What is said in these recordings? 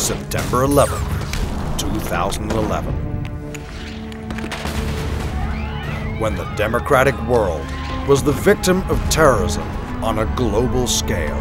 September 11, 2011. When the democratic world was the victim of terrorism on a global scale.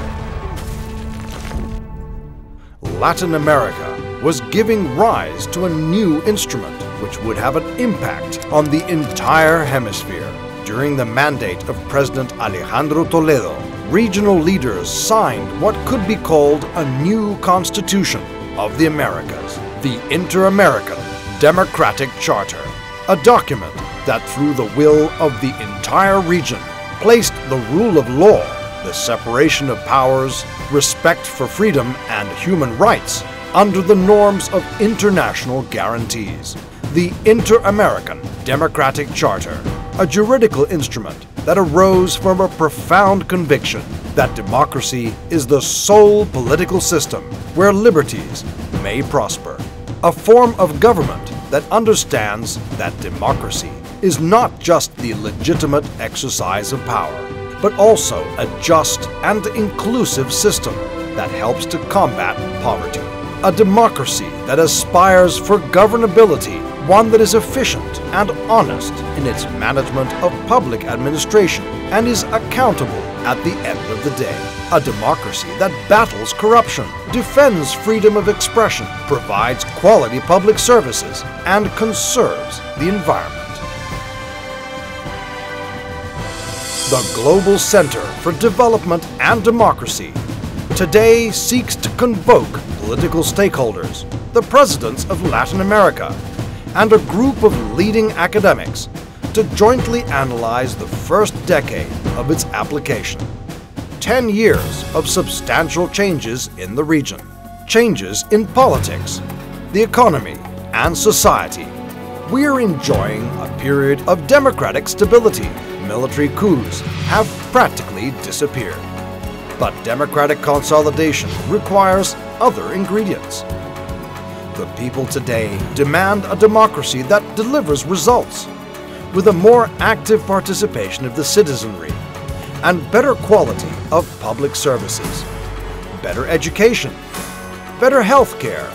Latin America was giving rise to a new instrument which would have an impact on the entire hemisphere. During the mandate of President Alejandro Toledo, regional leaders signed what could be called a new constitution of the Americas, the Inter-American Democratic Charter, a document that through the will of the entire region placed the rule of law, the separation of powers, respect for freedom and human rights under the norms of international guarantees. The Inter-American Democratic Charter, a juridical instrument that arose from a profound conviction that democracy is the sole political system where liberties may prosper. A form of government that understands that democracy is not just the legitimate exercise of power, but also a just and inclusive system that helps to combat poverty. A democracy that aspires for governability, one that is efficient and honest in its management of public administration and is accountable at the end of the day. A democracy that battles corruption, defends freedom of expression, provides quality public services, and conserves the environment. The Global Center for Development and Democracy today seeks to convoke political stakeholders, the presidents of Latin America, and a group of leading academics to jointly analyze the first decade of its application. 10 years of substantial changes in the region, changes in politics, the economy, and society. We are enjoying a period of democratic stability. Military coups have practically disappeared. But democratic consolidation requires other ingredients. The people today demand a democracy that delivers results, with a more active participation of the citizenry and better quality of public services, better education, better health care,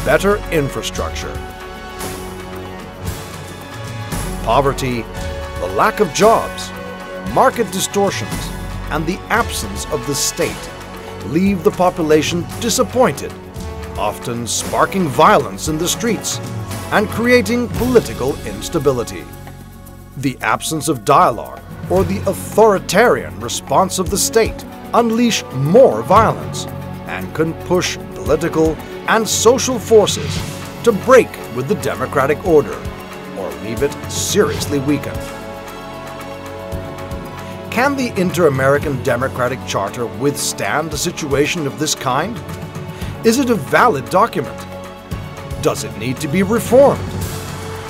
better infrastructure. Poverty, the lack of jobs, market distortions, and the absence of the state leave the population disappointed, often sparking violence in the streets and creating political instability. The absence of dialogue or the authoritarian response of the state unleash more violence and can push political and social forces to break with the democratic order or leave it seriously weakened. Can the Inter-American Democratic Charter withstand a situation of this kind? Is it a valid document? Does it need to be reformed?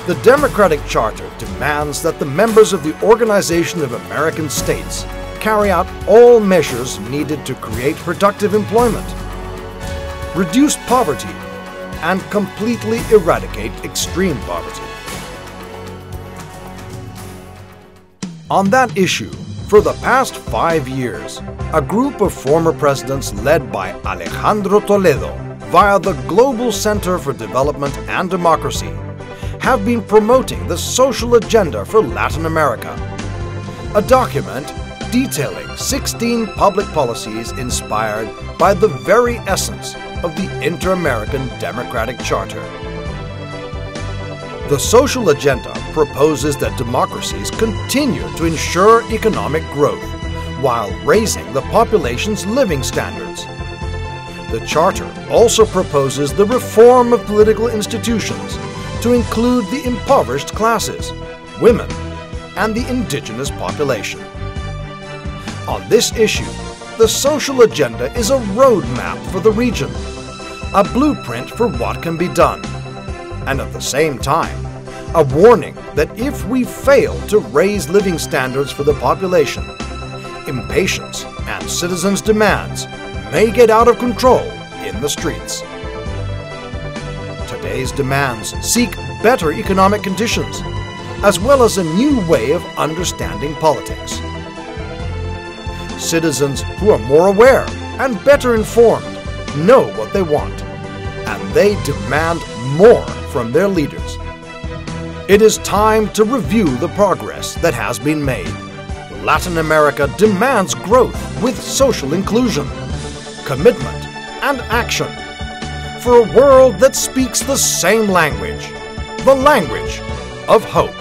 The Democratic Charter demands that the members of the Organization of American States carry out all measures needed to create productive employment, reduce poverty, and completely eradicate extreme poverty. On that issue, for the past 5 years, a group of former presidents led by Alejandro Toledo via the Global Center for Development and Democracy have been promoting the social agenda for Latin America, a document detailing 16 public policies inspired by the very essence of the Inter-American Democratic Charter. The social agenda proposes that democracies continue to ensure economic growth while raising the population's living standards. The Charter also proposes the reform of political institutions to include the impoverished classes, women, and the indigenous population. On this issue, the social agenda is a roadmap for the region, a blueprint for what can be done, and at the same time, a warning that if we fail to raise living standards for the population, impatience and citizens' demands may get out of control in the streets. Today's demands seek better economic conditions, as well as a new way of understanding politics. Citizens who are more aware and better informed know what they want, and they demand more from their leaders. It is time to review the progress that has been made. Latin America demands growth with social inclusion, commitment, and action for a world that speaks the same language, the language of hope.